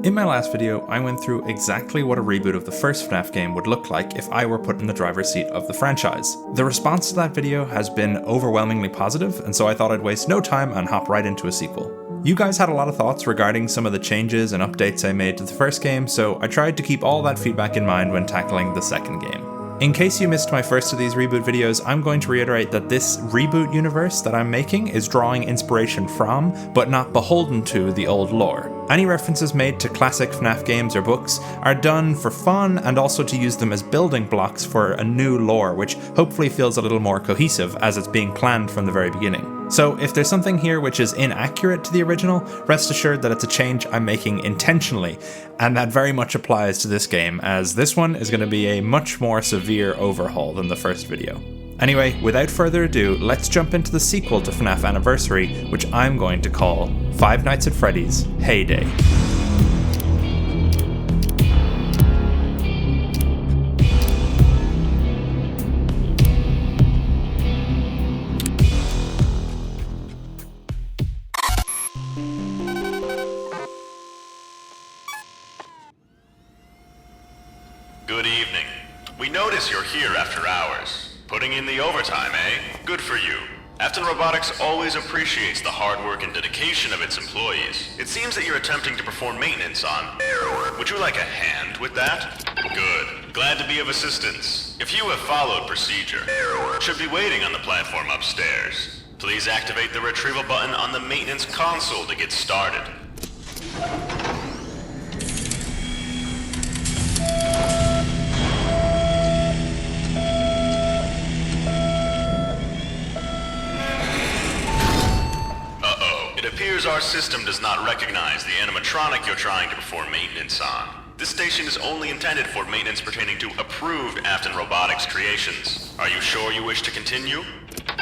In my last video, I went through exactly what a reboot of the first FNAF game would look like if I were put in the driver's seat of the franchise. The response to that video has been overwhelmingly positive, and so I thought I'd waste no time and hop right into a sequel. You guys had a lot of thoughts regarding some of the changes and updates I made to the first game, so I tried to keep all that feedback in mind when tackling the second game. In case you missed my first of these reboot videos, I'm going to reiterate that this reboot universe that I'm making is drawing inspiration from, but not beholden to, the old lore. Any references made to classic FNAF games or books are done for fun and also to use them as building blocks for a new lore, which hopefully feels a little more cohesive as it's being planned from the very beginning. So if there's something here which is inaccurate to the original, rest assured that it's a change I'm making intentionally, and that very much applies to this game, as this one is going to be a much more severe overhaul than the first video. Anyway, without further ado, let's jump into the sequel to FNAF Anniversary, which I'm going to call Five Nights at Freddy's Heyday. Good evening. We notice you're here after hours. Putting in the overtime, eh? Good for you. Afton Robotics always appreciates the hard work and dedication of its employees. It seems that you're attempting to perform maintenance on Error. Would you like a hand with that? Good. Glad to be of assistance. If you have followed procedure, Error should be waiting on the platform upstairs. Please activate the retrieval button on the maintenance console to get started. It appears our system does not recognize the animatronic you're trying to perform maintenance on. This station is only intended for maintenance pertaining to approved Afton Robotics creations. Are you sure you wish to continue?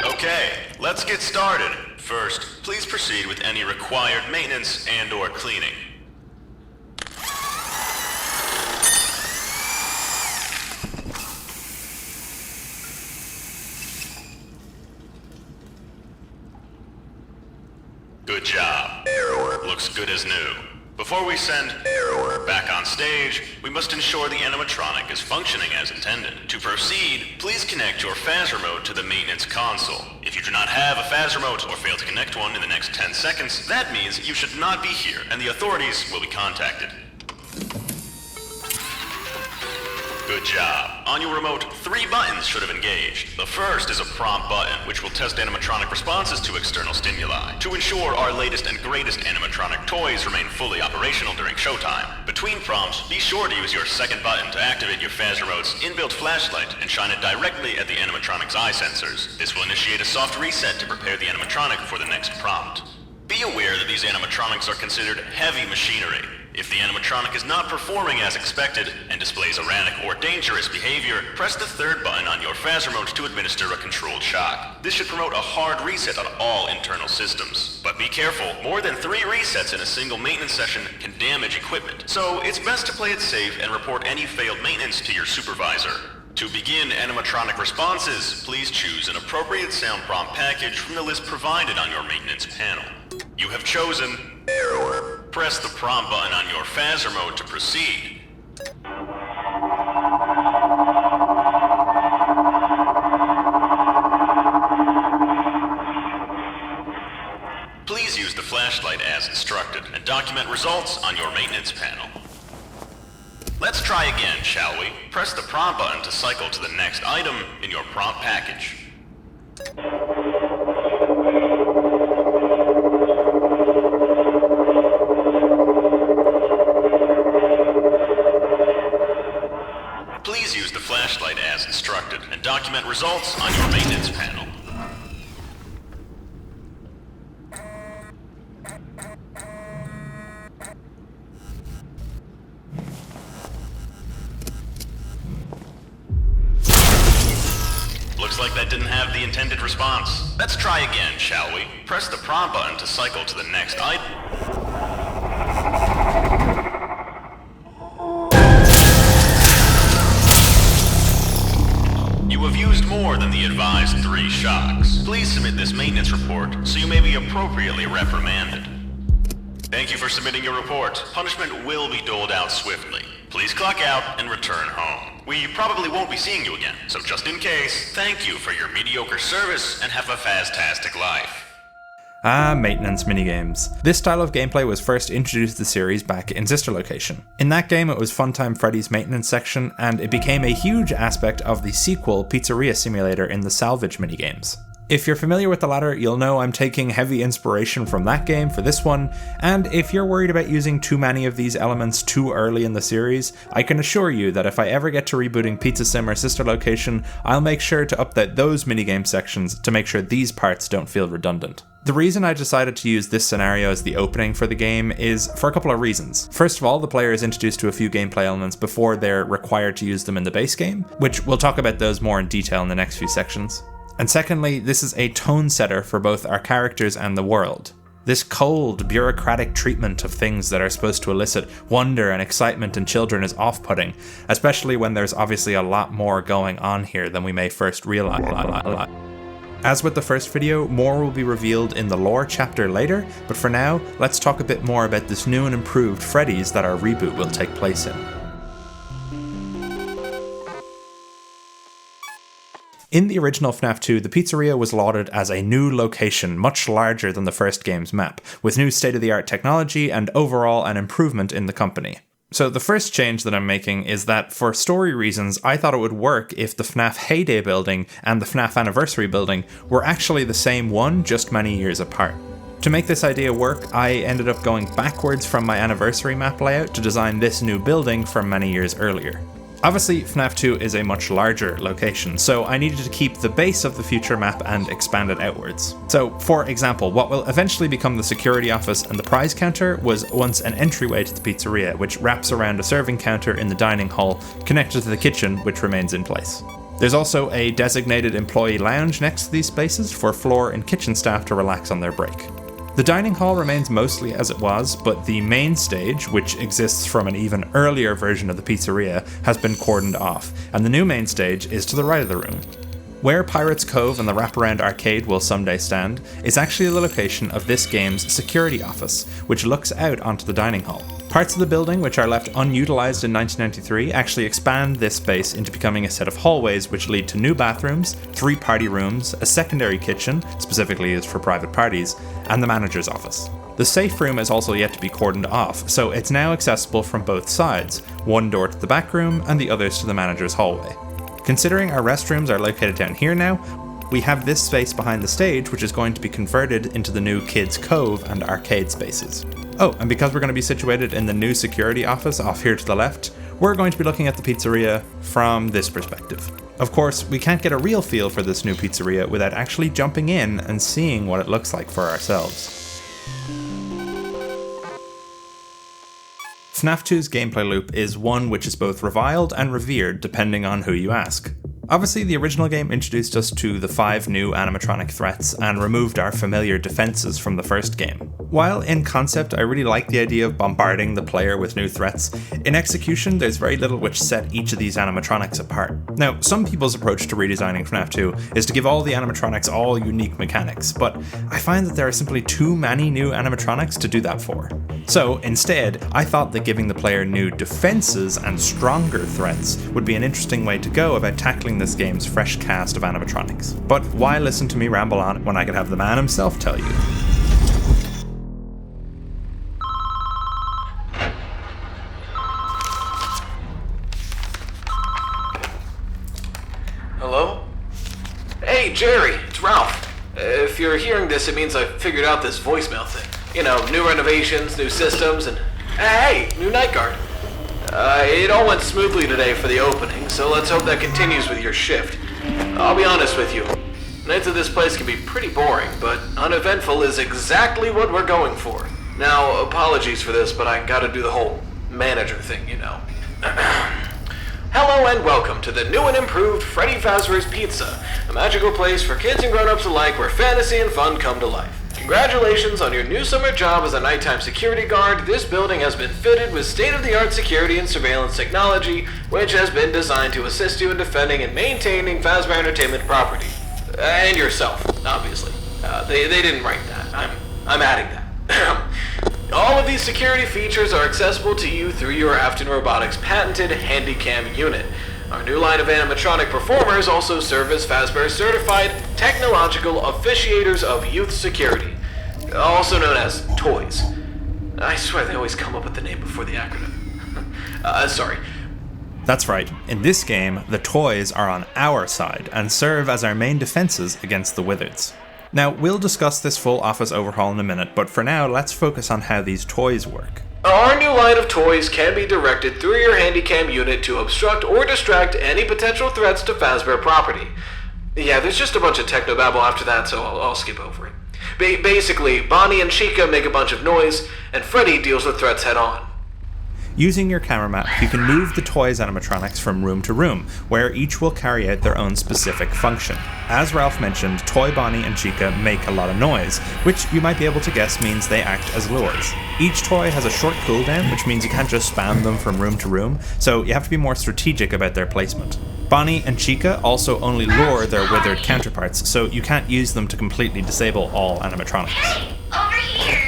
Okay, let's get started. First, please proceed with any required maintenance and/or cleaning. Good job. Error looks good as new. Before we send Error back on stage, we must ensure the animatronic is functioning as intended. To proceed, please connect your FAS remote to the maintenance console. If you do not have a FAS remote or fail to connect one in the next 10 seconds, that means you should not be here and the authorities will be contacted. Good job. On your remote, 3 buttons should have engaged. The first is a prompt button, which will test animatronic responses to external stimuli, to ensure our latest and greatest animatronic toys remain fully operational during showtime. Between prompts, be sure to use your second button to activate your FAS remote's inbuilt flashlight and shine it directly at the animatronic's eye sensors. This will initiate a soft reset to prepare the animatronic for the next prompt. Be aware that these animatronics are considered heavy machinery. If the animatronic is not performing as expected and displays erratic or dangerous behavior, press the third button on your FAS remote to administer a controlled shock. This should promote a hard reset on all internal systems. But be careful, more than 3 resets in a single maintenance session can damage equipment. So it's best to play it safe and report any failed maintenance to your supervisor. To begin animatronic responses, please choose an appropriate sound prompt package from the list provided on your maintenance panel. You have chosen Error. Press the prompt button on your FAS remote to proceed. Please use the flashlight as instructed and document results on your maintenance panel. Let's try again, shall we? Press the prompt button to cycle to the next item in your prompt package. Please use the flashlight as instructed and document results on your maintenance panel. Looks like that didn't have the intended response. Let's try again, shall we? Press the prompt button to cycle to the next item. You have used more than the advised 3 shocks. Please submit this maintenance report so you may be appropriately reprimanded. Thank you for submitting your report. Punishment will be doled out swiftly. Please clock out and return home. We probably won't be seeing you again, so just in case, thank you for your mediocre service and have a fantastic life. Maintenance minigames. This style of gameplay was first introduced to the series back in Sister Location. In that game, it was Funtime Freddy's maintenance section, and it became a huge aspect of the sequel Pizzeria Simulator in the Salvage minigames. If you're familiar with the latter, you'll know I'm taking heavy inspiration from that game for this one, and if you're worried about using too many of these elements too early in the series, I can assure you that if I ever get to rebooting Pizza Sim or Sister Location, I'll make sure to update those minigame sections to make sure these parts don't feel redundant. The reason I decided to use this scenario as the opening for the game is for a couple of reasons. First of all, the player is introduced to a few gameplay elements before they're required to use them in the base game, which we'll talk about those more in detail in the next few sections. And secondly, this is a tone setter for both our characters and the world. This cold, bureaucratic treatment of things that are supposed to elicit wonder and excitement in children is off-putting, especially when there's obviously a lot more going on here than we may first realize. As with the first video, more will be revealed in the lore chapter later, but for now, let's talk a bit more about this new and improved Freddy's that our reboot will take place in. In the original FNAF 2, the pizzeria was lauded as a new location much larger than the first game's map, with new state-of-the-art technology and overall an improvement in the company. So the first change that I'm making is that for story reasons, I thought it would work if the FNAF Heyday building and the FNAF Anniversary building were actually the same one, just many years apart. To make this idea work, I ended up going backwards from my Anniversary map layout to design this new building from many years earlier. Obviously, FNAF 2 is a much larger location, so I needed to keep the base of the future map and expand it outwards. So, for example, what will eventually become the security office and the prize counter was once an entryway to the pizzeria, which wraps around a serving counter in the dining hall, connected to the kitchen, which remains in place. There's also a designated employee lounge next to these spaces for floor and kitchen staff to relax on their break. The dining hall remains mostly as it was, but the main stage, which exists from an even earlier version of the pizzeria, has been cordoned off, and the new main stage is to the right of the room. Where Pirates Cove and the wraparound arcade will someday stand is actually the location of this game's security office, which looks out onto the dining hall. Parts of the building which are left unutilized in 1993 actually expand this space into becoming a set of hallways which lead to new bathrooms, 3 party rooms, a secondary kitchen, specifically used for private parties, and the manager's office. The safe room is also yet to be cordoned off, so it's now accessible from both sides, one door to the back room and the others to the manager's hallway. Considering our restrooms are located down here now, we have this space behind the stage which is going to be converted into the new Kids Cove and arcade spaces. Oh, and because we're going to be situated in the new security office off here to the left, we're going to be looking at the pizzeria from this perspective. Of course, we can't get a real feel for this new pizzeria without actually jumping in and seeing what it looks like for ourselves. FNAF 2's gameplay loop is one which is both reviled and revered depending on who you ask. Obviously, the original game introduced us to the 5 new animatronic threats and removed our familiar defenses from the first game. While in concept I really like the idea of bombarding the player with new threats, in execution there's very little which set each of these animatronics apart. Now, some people's approach to redesigning FNAF 2 is to give all the animatronics all unique mechanics, but I find that there are simply too many new animatronics to do that for. So, instead, I thought that giving the player new defenses and stronger threats would be an interesting way to go about tackling this game's fresh cast of animatronics. But why listen to me ramble on when I could have the man himself tell you? Hello? Hey, Jerry, it's Ralph. If you're hearing this, it means I've figured out this voicemail thing. You know, new renovations, new systems, and hey, new night guard. It all went smoothly today for the opening, so let's hope that continues with your shift. I'll be honest with you. Nights at this place can be pretty boring, but uneventful is exactly what we're going for. Now, apologies for this, but I gotta do the whole manager thing, you know. Hello and welcome to the new and improved Freddy Fazbear's Pizza, a magical place for kids and grown-ups alike where fantasy and fun come to life. Congratulations on your new summer job as a nighttime security guard. This building has been fitted with state-of-the-art security and surveillance technology, which has been designed to assist you in defending and maintaining Fazbear Entertainment property. And yourself, obviously. They didn't write that. I'm adding that. All of these security features are accessible to you through your Afton Robotics' patented Handycam unit. Our new line of animatronic performers also serve as Fazbear certified technological officiators of youth security, also known as toys. I swear they always come up with the name before the acronym. Sorry. That's right, in this game, the toys are on our side and serve as our main defenses against the Withereds. Now, we'll discuss this full office overhaul in a minute, but for now, let's focus on how these toys work. Our new line of toys can be directed through your Handycam unit to obstruct or distract any potential threats to Fazbear property. Yeah, there's just a bunch of technobabble after that, so I'll skip over it. Basically, Bonnie and Chica make a bunch of noise, and Freddy deals with threats head-on. Using your camera map, you can move the toys animatronics from room to room, where each will carry out their own specific function. As Ralph mentioned, Toy Bonnie and Chica make a lot of noise, which you might be able to guess means they act as lures. Each toy has a short cooldown, which means you can't just spam them from room to room, so you have to be more strategic about their placement. Bonnie and Chica also only lure their withered counterparts, so you can't use them to completely disable all animatronics. Hey, over here!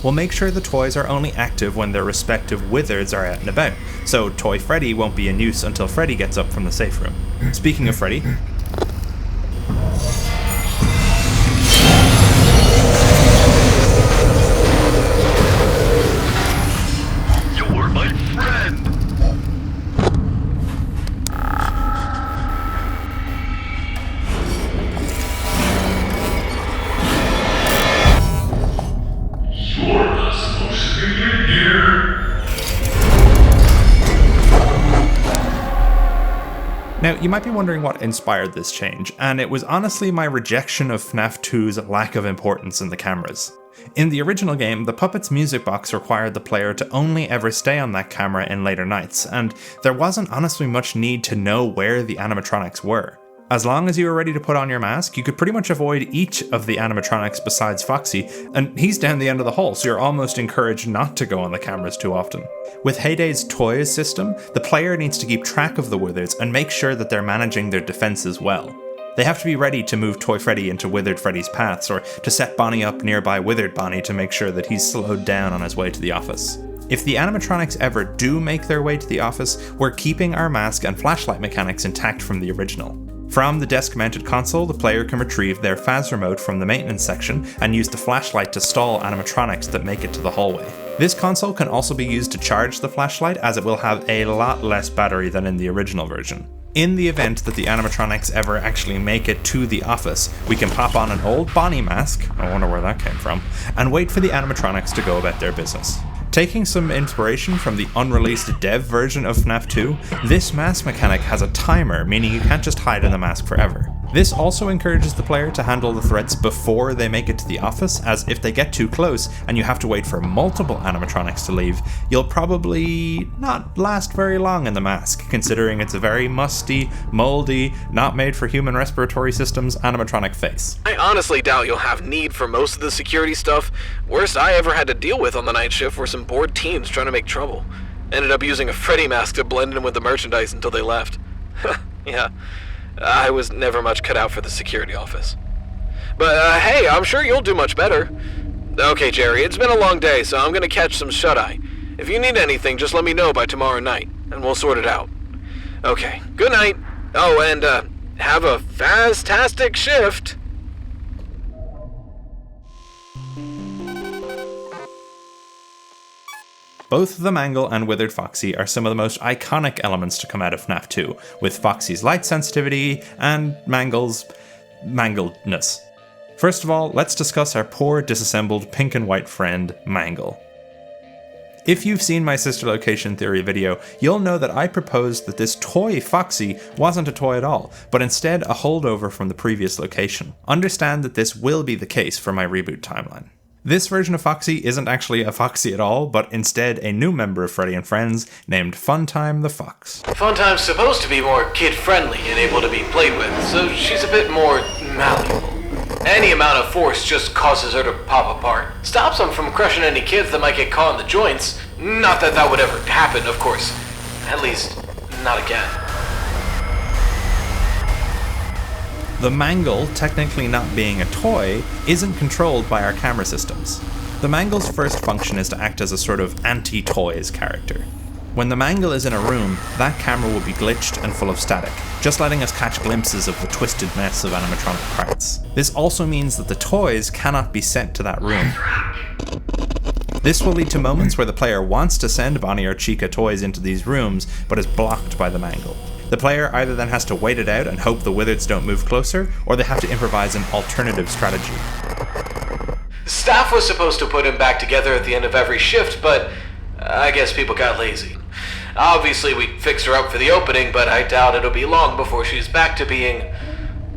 We'll make sure the toys are only active when their respective Withereds are out and about, so Toy Freddy won't be in use until Freddy gets up from the safe room. Speaking of Freddy, You're my friend! Now, you might be wondering what inspired this change, and it was honestly my rejection of FNAF 2's lack of importance in the cameras. In the original game, the puppet's music box required the player to only ever stay on that camera in later nights, and there wasn't honestly much need to know where the animatronics were. As long as you were ready to put on your mask, you could pretty much avoid each of the animatronics besides Foxy, and he's down the end of the hall, so you're almost encouraged not to go on the cameras too often. With Heyday's toys system, the player needs to keep track of the Withereds and make sure that they're managing their defenses well. They have to be ready to move Toy Freddy into Withered Freddy's paths, or to set Bonnie up nearby Withered Bonnie to make sure that he's slowed down on his way to the office. If the animatronics ever do make their way to the office, we're keeping our mask and flashlight mechanics intact from the original. From the desk-mounted console, the player can retrieve their Faz remote from the maintenance section and use the flashlight to stall animatronics that make it to the hallway. This console can also be used to charge the flashlight, as it will have a lot less battery than in the original version. In the event that the animatronics ever actually make it to the office, we can pop on an old Bonnie mask, I wonder where that came from, and wait for the animatronics to go about their business. Taking some inspiration from the unreleased dev version of FNAF 2, this mask mechanic has a timer, meaning you can't just hide in the mask forever. This also encourages the player to handle the threats before they make it to the office, as if they get too close and you have to wait for multiple animatronics to leave, you'll probably not last very long in the mask, considering it's a very musty, moldy, not made for human respiratory systems animatronic face. I honestly doubt you'll have need for most of the security stuff. Worst I ever had to deal with on the night shift were some bored teens trying to make trouble. Ended up using a Freddy mask to blend in with the merchandise until they left. Yeah, I was never much cut out for the security office. But hey, I'm sure you'll do much better. Okay, Jerry, it's been a long day, so I'm gonna catch some shut-eye. If you need anything, just let me know by tomorrow night, and we'll sort it out. Okay, good night. Oh, and have a fantastic shift. Both the Mangle and Withered Foxy are some of the most iconic elements to come out of FNAF 2, with Foxy's light sensitivity and Mangle's mangledness. First of all, let's discuss our poor disassembled pink and white friend, Mangle. If you've seen my sister location theory video, you'll know that I proposed that this toy Foxy wasn't a toy at all, but instead a holdover from the previous location. Understand that this will be the case for my reboot timeline. This version of Foxy isn't actually a Foxy at all, but instead a new member of Freddy and Friends named Funtime the Fox. Funtime's supposed to be more kid-friendly and able to be played with, so she's a bit more malleable. Any amount of force just causes her to pop apart. Stops them from crushing any kids that might get caught in the joints. Not that that would ever happen, of course. At least, not again. The mangle, technically not being a toy, isn't controlled by our camera systems. The mangle's first function is to act as a sort of anti-toys character. When the mangle is in a room, that camera will be glitched and full of static, just letting us catch glimpses of the twisted mess of animatronic parts. This also means that the toys cannot be sent to that room. This will lead to moments where the player wants to send Bonnie or Chica toys into these rooms, but is blocked by the mangle. The player either then has to wait it out and hope the Withereds don't move closer, or they have to improvise an alternative strategy. Staff was supposed to put him back together at the end of every shift, but I guess people got lazy. Obviously, we fixed her up for the opening, but I doubt it'll be long before she's back to being...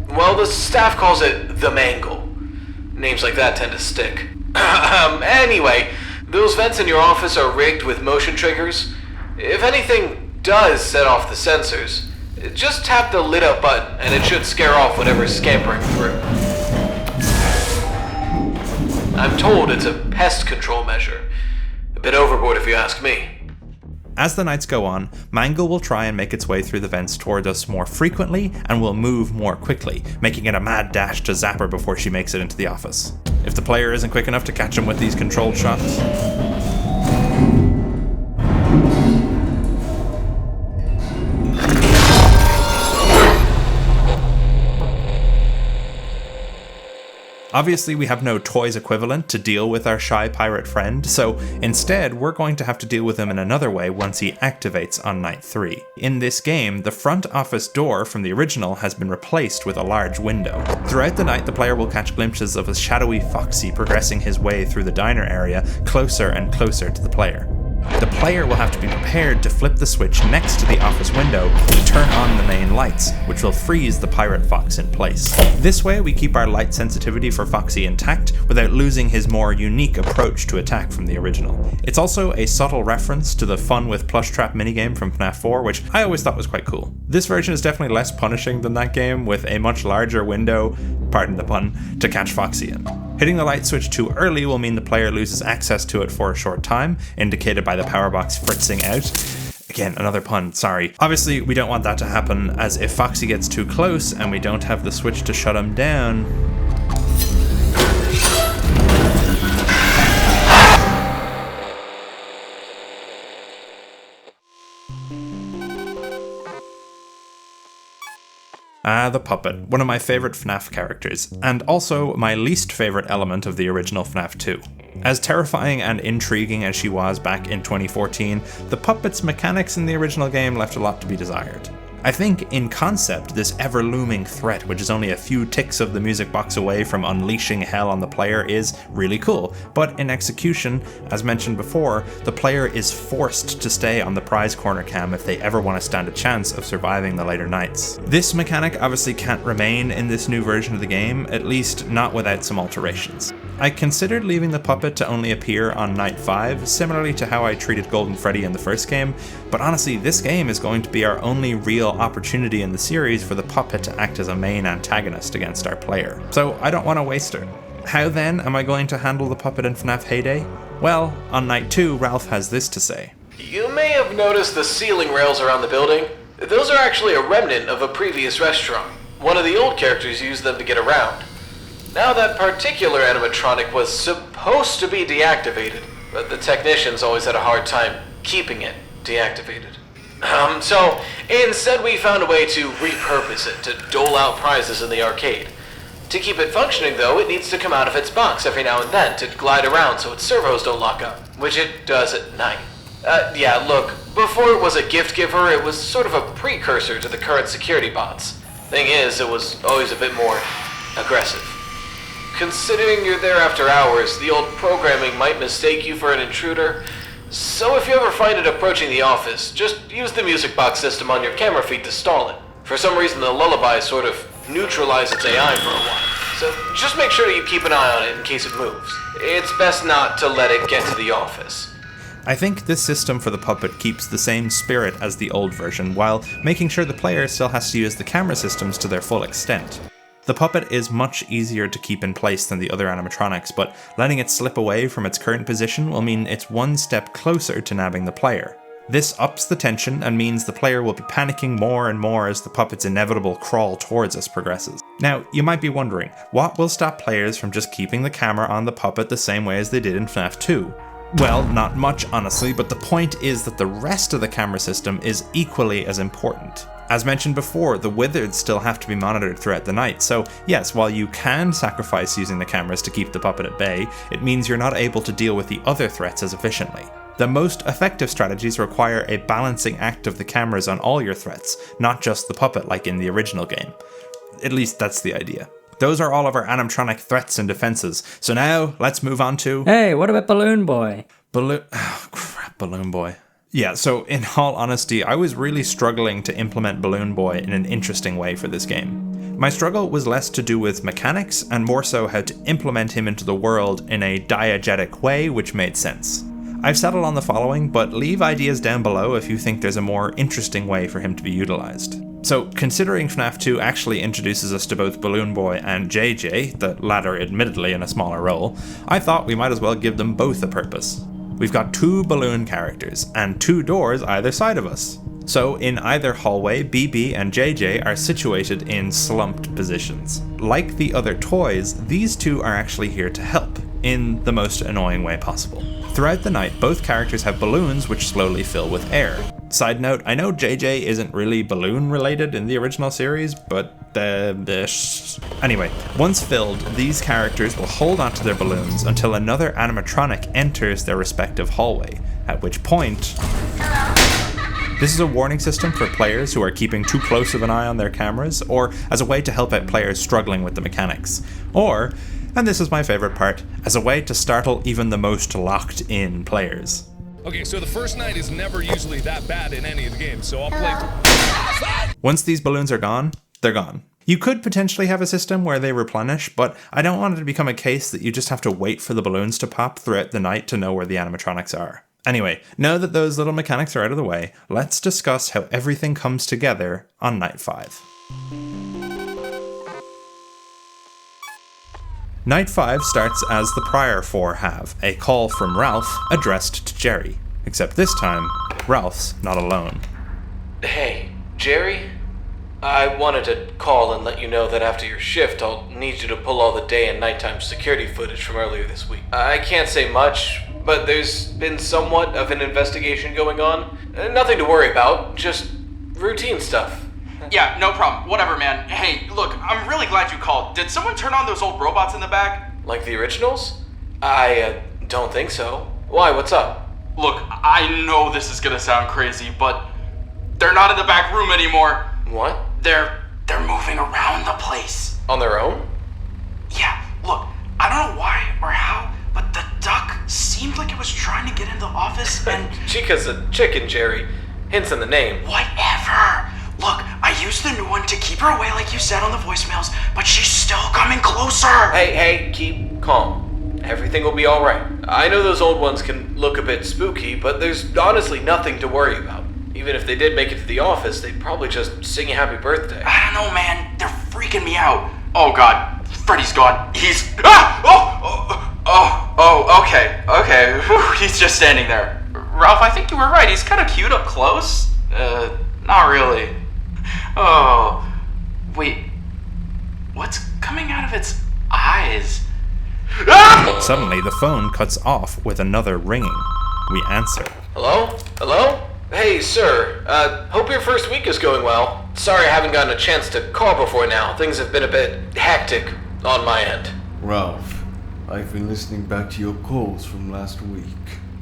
well, the staff calls it the mangle. Names like that tend to stick. Anyway, those vents in your office are rigged with motion triggers. If anything does set off the sensors, just tap the lit up button and it should scare off whatever's scampering through. I'm told it's a pest control measure. A bit overboard if you ask me. As the nights go on, Mangle will try and make its way through the vents toward us more frequently and will move more quickly, making it a mad dash to zap her before she makes it into the office. If the player isn't quick enough to catch him with these controlled shots, obviously, we have no toys equivalent to deal with our shy pirate friend, so instead we're going to have to deal with him in another way once he activates on night 3. In this game, the front office door from the original has been replaced with a large window. Throughout the night, the player will catch glimpses of a shadowy Foxy progressing his way through the diner area closer and closer to the player. The player will have to be prepared to flip the switch next to the office window to turn on the main lights, which will freeze the pirate fox in place. This way we keep our light sensitivity for Foxy intact without losing his more unique approach to attack from the original. It's also a subtle reference to the fun with plush trap minigame from FNAF 4, which I always thought was quite cool. This version is definitely less punishing than that game, with a much larger window, pardon the pun, to catch Foxy in. Hitting the light switch too early will mean the player loses access to it for a short time, indicated by the power box fritzing out. Again, another pun, sorry. Obviously, we don't want that to happen, as if Foxy gets too close and we don't have the switch to shut him down, the puppet, one of my favourite FNAF characters, and also my least favourite element of the original FNAF 2. As terrifying and intriguing as she was back in 2014, the puppet's mechanics in the original game left a lot to be desired. I think, in concept, this ever-looming threat, which is only a few ticks of the music box away from unleashing hell on the player, is really cool, but in execution, as mentioned before, the player is forced to stay on the prize corner cam if they ever want to stand a chance of surviving the later nights. This mechanic obviously can't remain in this new version of the game, at least not without some alterations. I considered leaving the puppet to only appear on night 5, similarly to how I treated Golden Freddy in the first game, but honestly, this game is going to be our only real opportunity in the series for the puppet to act as a main antagonist against our player, so I don't want to waste her. How then am I going to handle the puppet in FNAF Heyday? Well, on night 2, Ralph has this to say. You may have noticed the ceiling rails around the building. Those are actually a remnant of a previous restaurant. One of the old characters used them to get around. Now, that particular animatronic was supposed to be deactivated, but the technicians always had a hard time keeping it deactivated. So instead we found a way to repurpose it to dole out prizes in the arcade. To keep it functioning though, it needs to come out of its box every now and then to glide around so its servos don't lock up, which it does at night. Yeah, look, before it was a gift giver, it was sort of a precursor to the current security bots. Thing is, it was always a bit more aggressive. Considering you're there after hours, the old programming might mistake you for an intruder. So if you ever find it approaching the office, just use the music box system on your camera feed to stall it. For some reason, the lullaby sort of neutralized its AI for a while. So just make sure you keep an eye on it in case it moves. It's best not to let it get to the office. I think this system for the puppet keeps the same spirit as the old version, while making sure the player still has to use the camera systems to their full extent. The puppet is much easier to keep in place than the other animatronics, but letting it slip away from its current position will mean it's one step closer to nabbing the player. This ups the tension and means the player will be panicking more and more as the puppet's inevitable crawl towards us progresses. Now, you might be wondering, what will stop players from just keeping the camera on the puppet the same way as they did in FNAF 2? Well, not much honestly, but the point is that the rest of the camera system is equally as important. As mentioned before, the Withereds still have to be monitored throughout the night, so yes, while you can sacrifice using the cameras to keep the puppet at bay, it means you're not able to deal with the other threats as efficiently. The most effective strategies require a balancing act of the cameras on all your threats, not just the puppet like in the original game. At least that's the idea. Those are all of our animatronic threats and defenses, so now let's move on to... Hey, what about Balloon Boy? Balloon Boy. Yeah, so in all honesty, I was really struggling to implement Balloon Boy in an interesting way for this game. My struggle was less to do with mechanics and more so how to implement him into the world in a diegetic way which made sense. I've settled on the following, but leave ideas down below if you think there's a more interesting way for him to be utilized. So, considering FNAF 2 actually introduces us to both Balloon Boy and JJ, the latter admittedly in a smaller role, I thought we might as well give them both a purpose. We've got 2 balloon characters, and 2 doors either side of us. So, in either hallway, BB and JJ are situated in slumped positions. Like the other toys, these 2 are actually here to help, in the most annoying way possible. Throughout the night, both characters have balloons which slowly fill with air. Side note, I know JJ isn't really balloon related in the original series, but anyway, once filled, these characters will hold onto their balloons until another animatronic enters their respective hallway, at which point... This is a warning system for players who are keeping too close of an eye on their cameras, or as a way to help out players struggling with the mechanics. Or, and this is my favorite part, as a way to startle even the most locked-in players. Okay, so the first night is never usually that bad in any of the games, so I'll play... Once these balloons are gone, they're gone. You could potentially have a system where they replenish, but I don't want it to become a case that you just have to wait for the balloons to pop throughout the night to know where the animatronics are. Anyway, now that those little mechanics are out of the way, let's discuss how everything comes together on Night 5. Night 5 starts as the prior 4 have, a call from Ralph addressed to Jerry. Except this time, Ralph's not alone. Hey, Jerry? I wanted to call and let you know that after your shift, I'll need you to pull all the day and nighttime security footage from earlier this week. I can't say much, but there's been somewhat of an investigation going on. Nothing to worry about, just routine stuff. Yeah, no problem. Whatever, man. Hey, look, I'm really glad you called. Did someone turn on those old robots in the back? Like the originals? I don't think so. Why, what's up? Look, I know this is gonna sound crazy, but they're not in the back room anymore. What? They're moving around the place. On their own? Yeah, look, I don't know why or how, but the duck seemed like it was trying to get into the office and... Chica's a chicken, Jerry. Hence in the name. Whatever. Look, I used the new one to keep her away like you said on the voicemails, but she's still coming closer. Hey, keep calm. Everything will be alright. I know those old ones can look a bit spooky, but there's honestly nothing to worry about. Even if they did make it to the office, they'd probably just sing you happy birthday. I don't know, man. They're freaking me out. Oh, God. Freddy's gone. He's... Okay. Whew, he's just standing there. Ralph, I think you were right. He's kind of cute up close. Not really. Oh, wait. What's coming out of its eyes? Suddenly, the phone cuts off with another ringing. We answer. Hello? Hey, sir. Hope your first week is going well. Sorry I haven't gotten a chance to call before now. Things have been a bit hectic on my end. Ralph, I've been listening back to your calls from last week.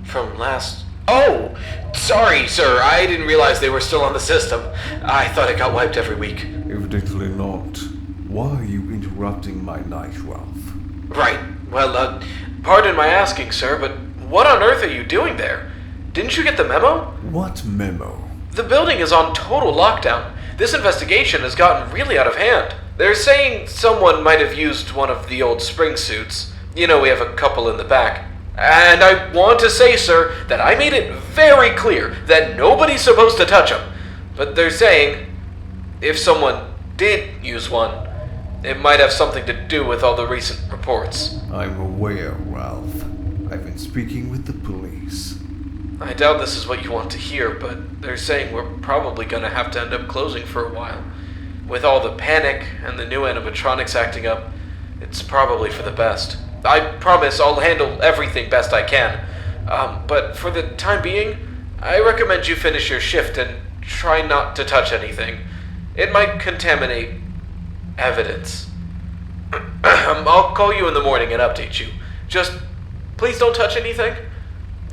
From last... Oh! Sorry, sir. I didn't realize they were still on the system. I thought it got wiped every week. Evidently not. Why are you interrupting my night, Ralph? Right. Well, pardon my asking, sir, but what on earth are you doing there? Didn't you get the memo? What memo? The building is on total lockdown. This investigation has gotten really out of hand. They're saying someone might have used one of the old spring suits. You know, we have a couple in the back. And I want to say, sir, that I made it very clear that nobody's supposed to touch them. But they're saying, if someone did use one, it might have something to do with all the recent reports. I'm aware, Ralph. I've been speaking with the police. I doubt this is what you want to hear, but they're saying we're probably gonna have to end up closing for a while. With all the panic and the new animatronics acting up, it's probably for the best. I promise I'll handle everything best I can. But for the time being, I recommend you finish your shift and try not to touch anything. It might contaminate evidence. I'll call you in the morning and update you. Just, please don't touch anything.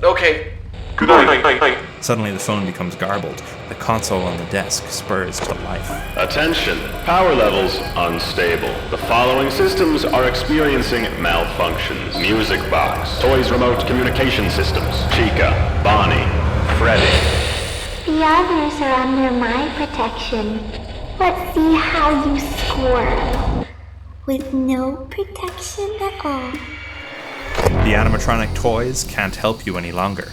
Okay. Good night. Suddenly the phone becomes garbled. The console on the desk spurs to life. Attention, power levels unstable. The following systems are experiencing malfunctions. Music box, toys remote communication systems, Chica, Bonnie, Freddy. The others are under my protection. Let's see how you score. With no protection at all. The animatronic toys can't help you any longer.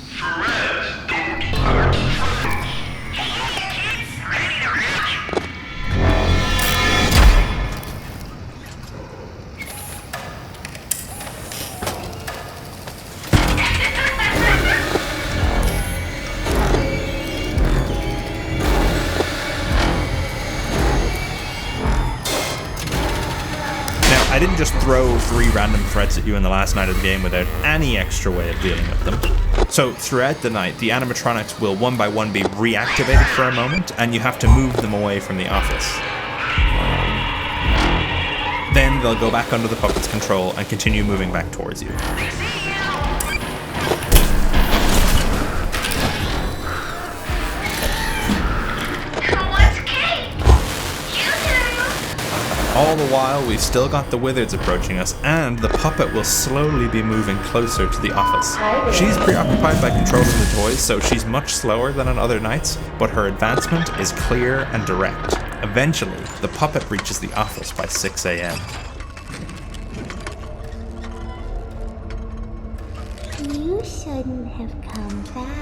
I didn't just throw 3 random threats at you in the last night of the game without any extra way of dealing with them. So throughout the night, the animatronics will one by one be reactivated for a moment, and you have to move them away from the office. Then they'll go back under the puppet's control and continue moving back towards you. All the while, we've still got the Withereds approaching us, and the puppet will slowly be moving closer to the office. She's preoccupied by controlling the toys, so she's much slower than on other nights, but her advancement is clear and direct. Eventually, the puppet reaches the office by 6 a.m. You shouldn't have come back.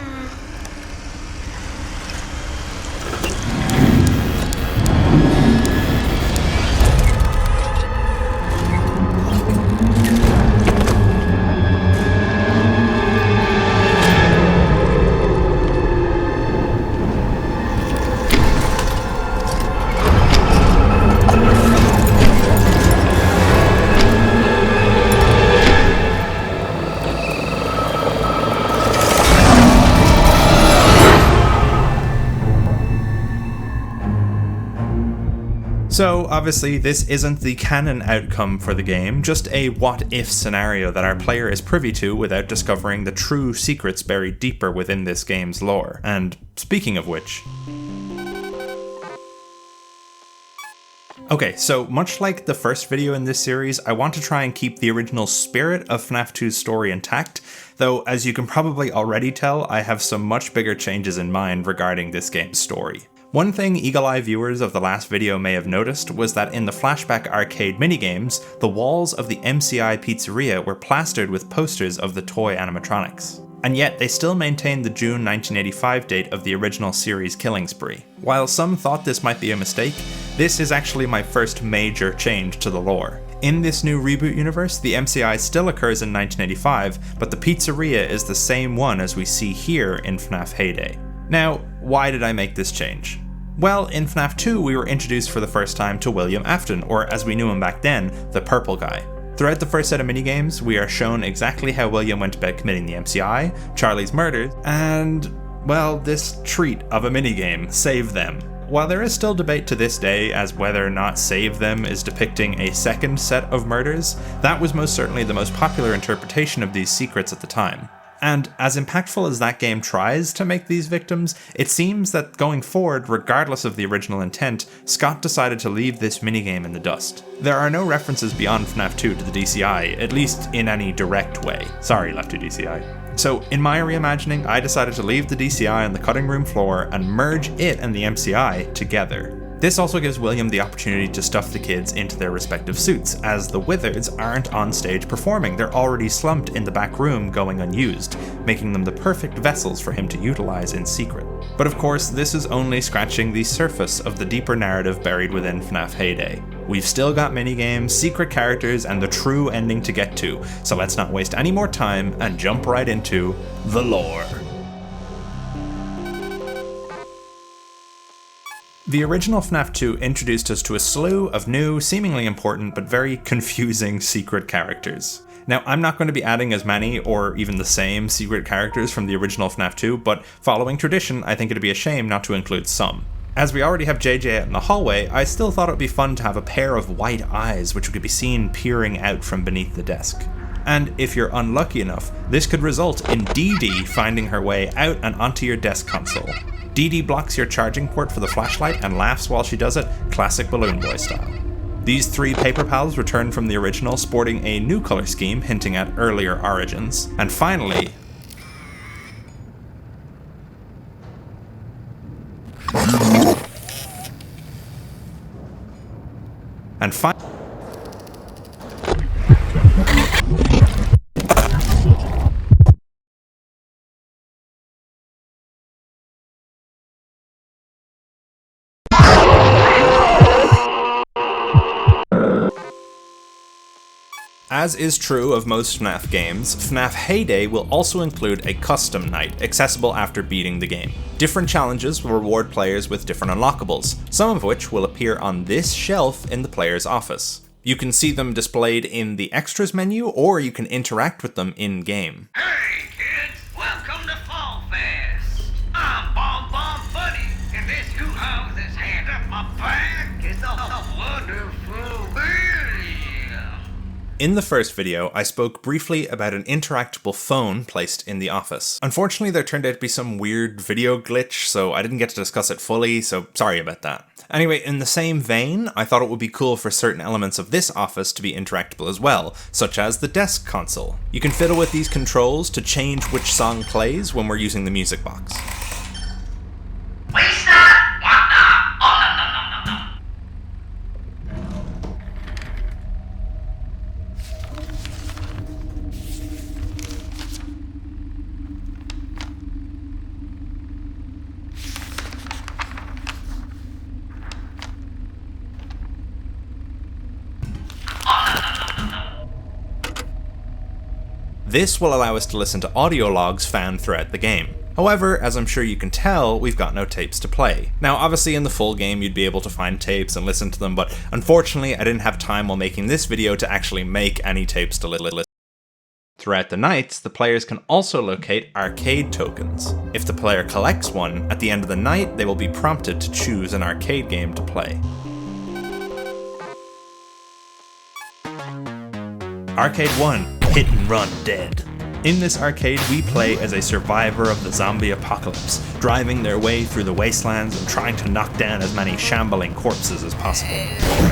So, obviously, this isn't the canon outcome for the game, just a what-if scenario that our player is privy to without discovering the true secrets buried deeper within this game's lore. And speaking of which... Okay, so much like the first video in this series, I want to try and keep the original spirit of FNAF 2's story intact, though as you can probably already tell, I have some much bigger changes in mind regarding this game's story. One thing eagle-eye viewers of the last video may have noticed was that in the flashback arcade minigames, the walls of the MCI pizzeria were plastered with posters of the toy animatronics. And yet they still maintained the June 1985 date of the original series killing spree. While some thought this might be a mistake, this is actually my first major change to the lore. In this new reboot universe, the MCI still occurs in 1985, but the pizzeria is the same one as we see here in FNAF Heyday. Now, why did I make this change? Well, in FNAF 2 we were introduced for the first time to William Afton, or as we knew him back then, the purple guy. Throughout the first set of minigames, we are shown exactly how William went about committing the MCI, Charlie's murders, and, well, this treat of a minigame, Save Them. While there is still debate to this day as whether or not Save Them is depicting a second set of murders, that was most certainly the most popular interpretation of these secrets at the time. And as impactful as that game tries to make these victims, it seems that going forward, regardless of the original intent, Scott decided to leave this minigame in the dust. There are no references beyond FNAF 2 to the DCI, at least in any direct way. Sorry, Lefty DCI. So in my reimagining, I decided to leave the DCI on the cutting room floor and merge it and the MCI together. This also gives William the opportunity to stuff the kids into their respective suits, as the Withereds aren't on stage performing, they're already slumped in the back room going unused, making them the perfect vessels for him to utilize in secret. But of course, this is only scratching the surface of the deeper narrative buried within FNAF Heyday. We've still got minigames, secret characters, and the true ending to get to, so let's not waste any more time and jump right into the lore. The original FNAF 2 introduced us to a slew of new, seemingly important, but very confusing secret characters. Now, I'm not going to be adding as many or even the same secret characters from the original FNAF 2, but following tradition, I think it'd be a shame not to include some. As we already have JJ out in the hallway, I still thought it would be fun to have a pair of white eyes which could be seen peering out from beneath the desk. And if you're unlucky enough, this could result in Dee Dee finding her way out and onto your desk console. Dee Dee blocks your charging port for the flashlight and laughs while she does it, classic Balloon Boy style. These 3 paper pals return from the original sporting a new colour scheme hinting at earlier origins. And finally... As is true of most FNAF games, FNAF Heyday will also include a custom night, accessible after beating the game. Different challenges will reward players with different unlockables, some of which will appear on this shelf in the player's office. You can see them displayed in the extras menu, or you can interact with them in-game. Hey kids, welcome to Fall Fest. I'm Bomb Bomb Buddy, and this who-hoses hand up my back is a wonderful video. In the first video, I spoke briefly about an interactable phone placed in the office. Unfortunately, there turned out to be some weird video glitch, so I didn't get to discuss it fully, so sorry about that. Anyway, in the same vein, I thought it would be cool for certain elements of this office to be interactable as well, such as the desk console. You can fiddle with these controls to change which song plays when we're using the music box. This will allow us to listen to audio logs found throughout the game. However, as I'm sure you can tell, we've got no tapes to play. Now, obviously in the full game you'd be able to find tapes and listen to them, but unfortunately I didn't have time while making this video to actually make any tapes to listen. Throughout the nights, the players can also locate arcade tokens. If the player collects one, at the end of the night they will be prompted to choose an arcade game to play. Arcade 1, Hit and Run Dead. In this arcade, we play as a survivor of the zombie apocalypse, driving their way through the wastelands and trying to knock down as many shambling corpses as possible.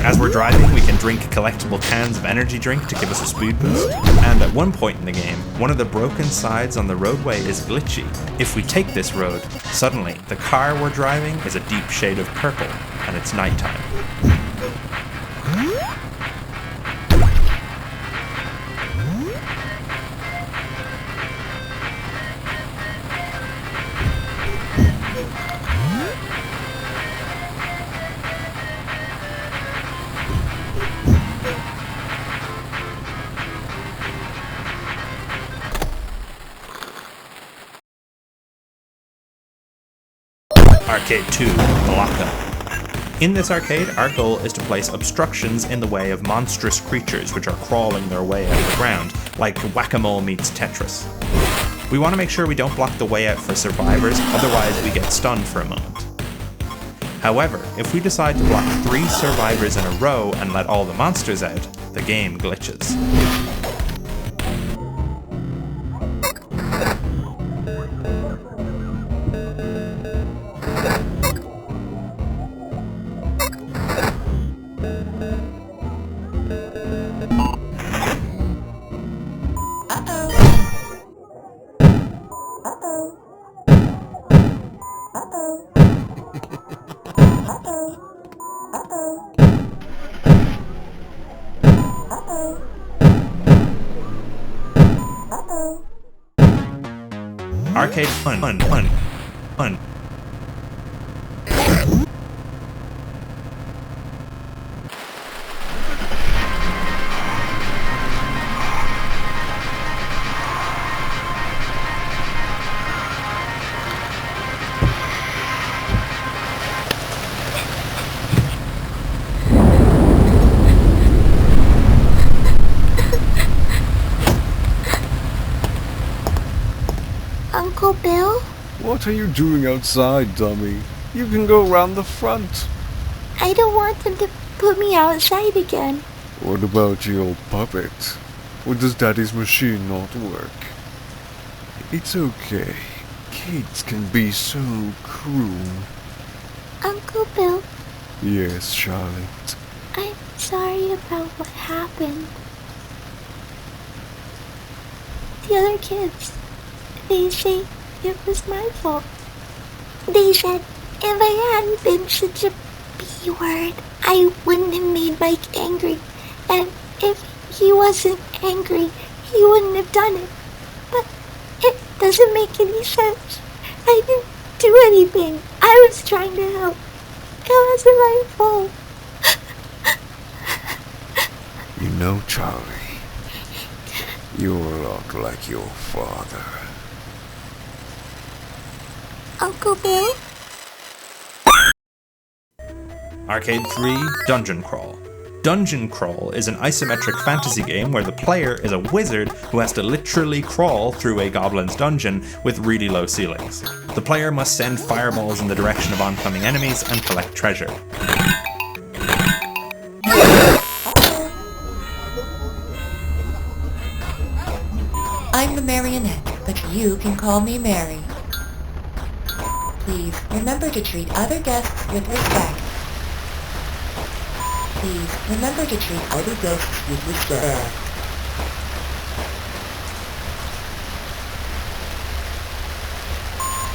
As we're driving, we can drink collectible cans of energy drink to give us a speed boost, and at one point in the game, one of the broken sides on the roadway is glitchy. If we take this road, suddenly the car we're driving is a deep shade of purple, and it's nighttime. Arcade 2, Malacca. In this arcade, our goal is to place obstructions in the way of monstrous creatures which are crawling their way out of the ground, like Whack-A-Mole meets Tetris. We want to make sure we don't block the way out for survivors, otherwise we get stunned for a moment. However, if we decide to block 3 survivors in a row and let all the monsters out, the game glitches. Arcade fun. Uncle Bill? What are you doing outside, dummy? You can go round the front. I don't want them to put me outside again. What about your puppet? Or does Daddy's machine not work? It's okay. Kids can be so cruel. Uncle Bill, Yes, Charlotte. I'm sorry about what happened. The other kids, they say it was my fault. They said if I hadn't been such a B-word, I wouldn't have made Mike angry. And if he wasn't angry, he wouldn't have done it. But it doesn't make any sense. I didn't do anything. I was trying to help. It wasn't my fault. You know, Charlie, you're a lot like your father. Uncle Bill? Arcade 3 Dungeon Crawl. Dungeon Crawl is an isometric fantasy game where the player is a wizard who has to literally crawl through a goblin's dungeon with really low ceilings. The player must send fireballs in the direction of oncoming enemies and collect treasure. I'm the Marionette, but you can call me Mary. Please remember to treat other guests with respect. Please remember to treat other guests with respect.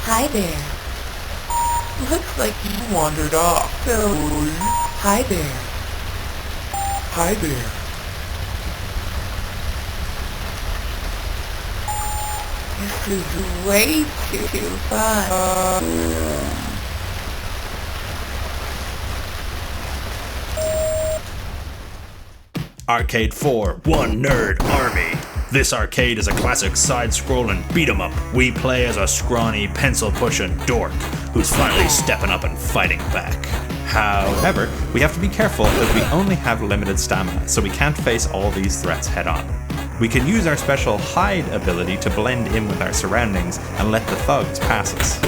Hi there. Looks like you wandered off, Billy. Hi there. Hi there. This is way too fun. Arcade 4 One Nerd Army. This arcade is a classic side-scrolling beat-em-up. We play as a scrawny, pencil-pushing dork who's finally stepping up and fighting back. However, we have to be careful as we only have limited stamina, so we can't face all these threats head-on. We can use our special hide ability to blend in with our surroundings and let the thugs pass us.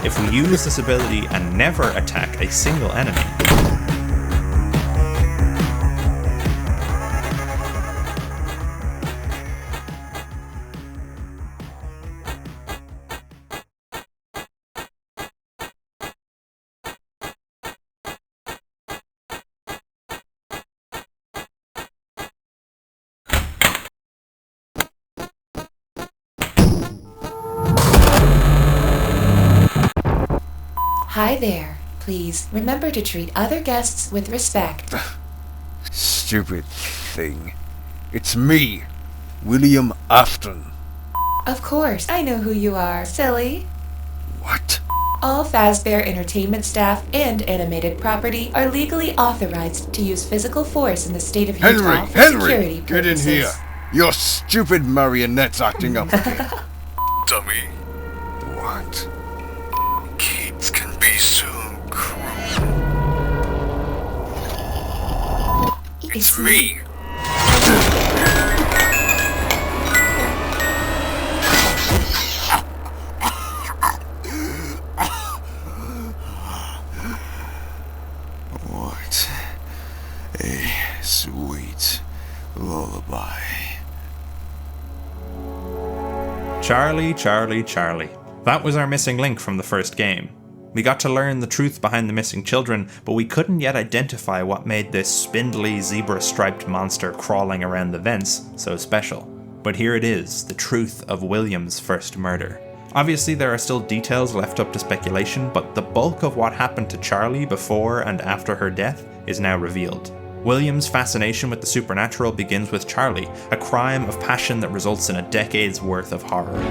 If we use this ability and never attack a single enemy, Hi there. Please remember to treat other guests with respect. Stupid thing. It's me, William Afton. Of course, I know who you are, silly. What? All Fazbear Entertainment staff and animated property are legally authorized to use physical force in the state of Utah for security purposes. Get in here. Your stupid marionette's acting up again. Dummy. What? Kids can be so cruel. It's me. What a sweet lullaby. Charlie, Charlie, Charlie. That was our missing link from the first game. We got to learn the truth behind the missing children, but we couldn't yet identify what made this spindly, zebra-striped monster crawling around the vents so special. But here it is, the truth of William's first murder. Obviously there are still details left up to speculation, but the bulk of what happened to Charlie before and after her death is now revealed. William's fascination with the supernatural begins with Charlie, a crime of passion that results in a decade's worth of horror.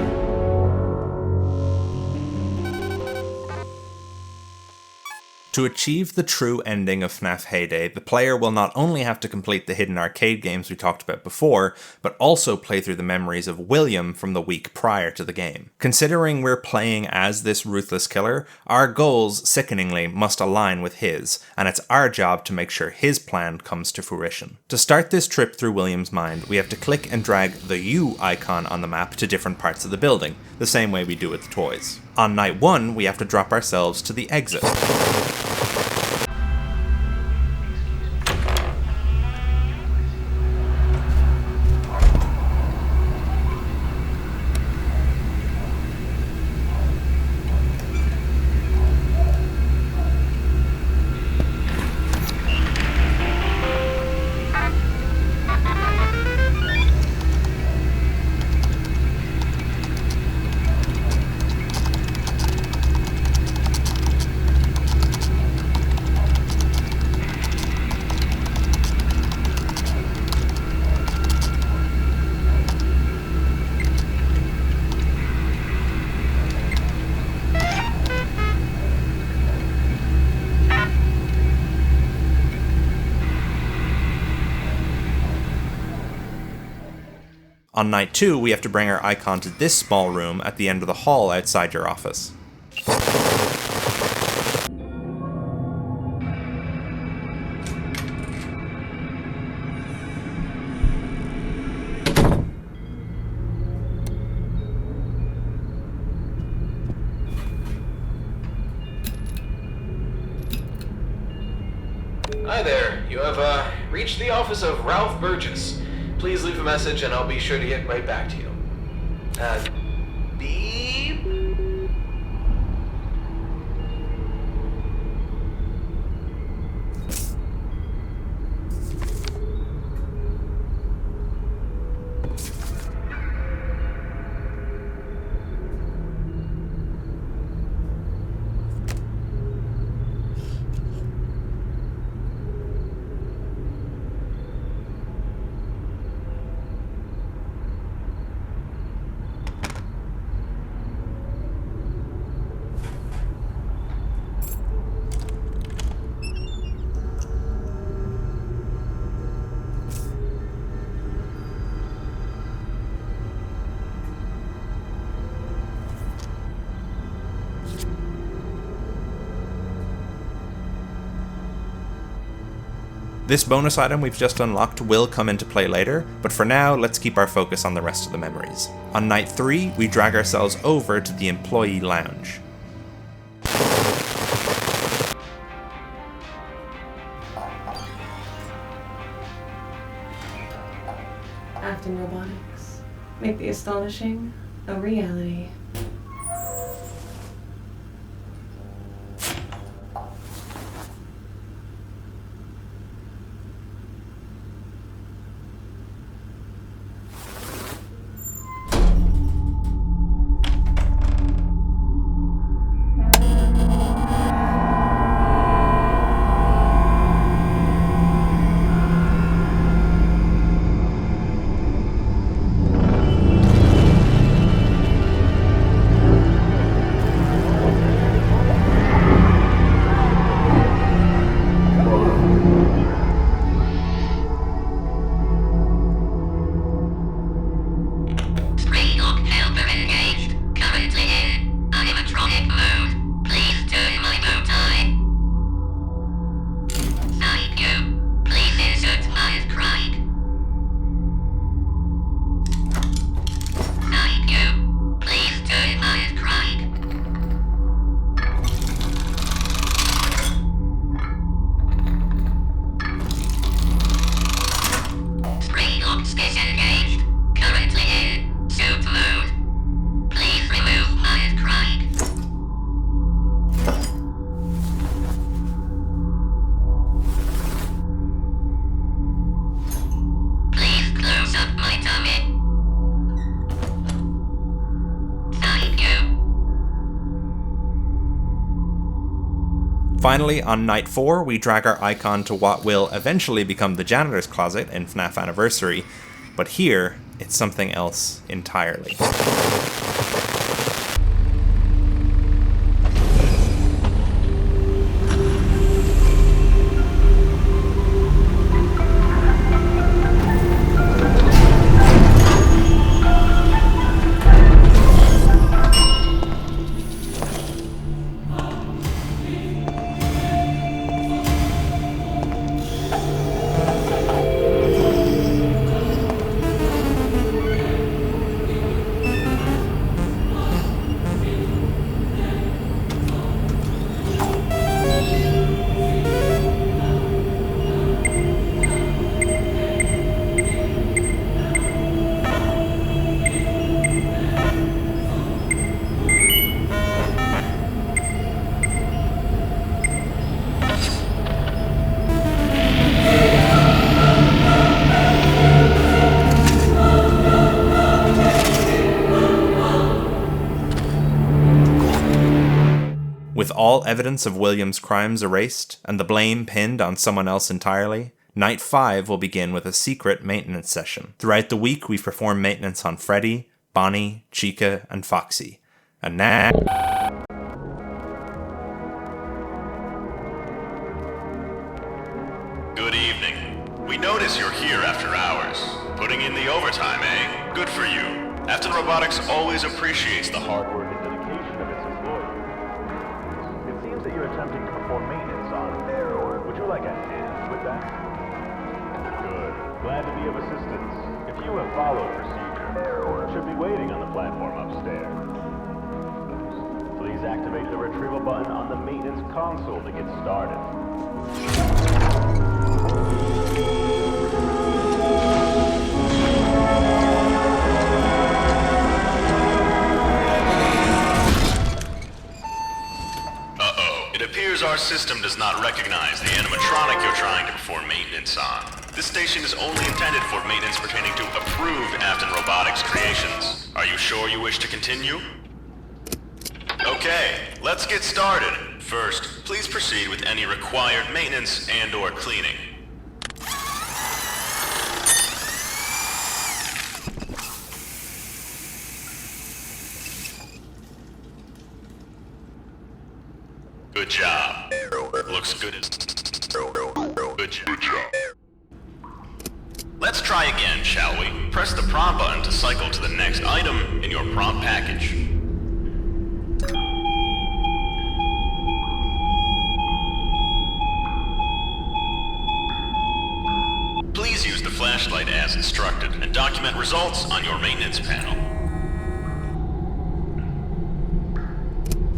To achieve the true ending of FNAF Heyday, the player will not only have to complete the hidden arcade games we talked about before, but also play through the memories of William from the week prior to the game. Considering we're playing as this ruthless killer, our goals, sickeningly, must align with his, and it's our job to make sure his plan comes to fruition. To start this trip through William's mind, we have to click and drag the U icon on the map to different parts of the building, the same way we do with the toys. On night 1, we have to drop ourselves to the exit. On night 2, we have to bring our icon to this small room at the end of the hall outside your office. Hi there, you have reached the office of Ralph Burgess. Please leave a message and I'll be sure to get right back to you. Beep? This bonus item we've just unlocked will come into play later, but for now, let's keep our focus on the rest of the memories. On night 3, we drag ourselves over to the employee lounge. Afton Robotics. Make the astonishing a reality. Finally, on night 4, we drag our icon to what will eventually become the janitor's closet in FNAF Anniversary, but here, it's something else entirely. With all evidence of William's crimes erased, and the blame pinned on someone else entirely, Night 5 will begin with a secret maintenance session. Throughout the week, we perform maintenance on Freddy, Bonnie, Chica, and Foxy. And now... Good evening. We notice you're here after hours. Putting in the overtime, eh? Good for you. Afton Robotics always appreciates the hard work and dedication of its employees. It seems that you're attempting to perform maintenance on there, or would you like a hand with that? Good. Glad to be of assistance. If you have followed procedure, should be waiting on the platform upstairs. Please activate the retrieval button on the maintenance console to get started. It appears our system does not recognize the animatronic you're trying to perform maintenance on. This station is only intended for maintenance pertaining to approved Afton Robotics creations. Are you sure you wish to continue? Okay, let's get started. First, please proceed with any required maintenance and/or cleaning. Good job. Looks good. Good job. Let's try again, shall we? Press the prompt button to cycle to the next item in your prompt package. Please use the flashlight as instructed and document results on your maintenance panel.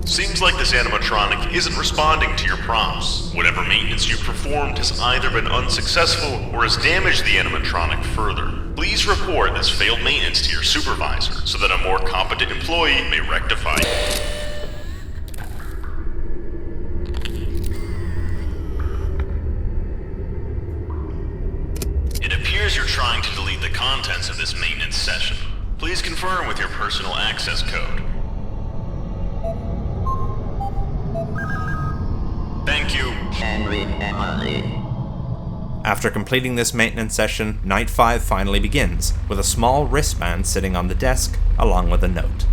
Seems like this animatronic isn't responding to your prompts. Whatever maintenance you performed has either been unsuccessful or has damaged the animatronic further. Please report this failed maintenance to your supervisor so that a more competent employee may rectify it. It appears you're trying to delete the contents of this maintenance session. Please confirm with your personal access code. Thank you. Henry Emily. After completing this maintenance session, Night 5 finally begins, with a small wristband sitting on the desk, along with a note.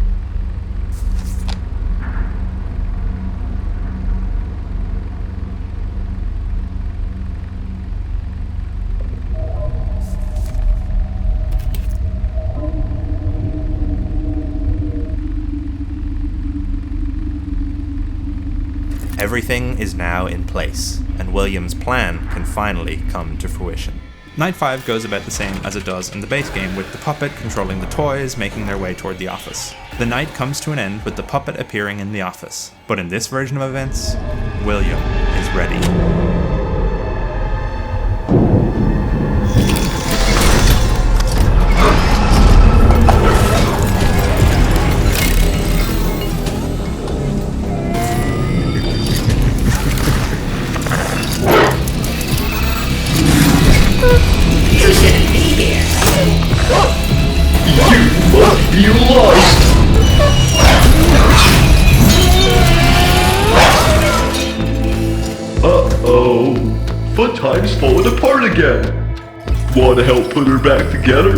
Everything is now in place, and William's plan can finally come to fruition. Night 5 goes about the same as it does in the base game, with the puppet controlling the toys making their way toward the office. The night comes to an end with the puppet appearing in the office, but in this version of events, William is ready. You lost! Uh-oh. Funtime's falling apart again. Want to help put her back together?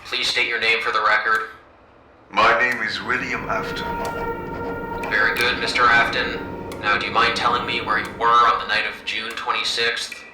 Please state your name for the record. My name is William Afton. Very good, Mr. Afton. Now, do you mind telling me where you were on the night of June 26th?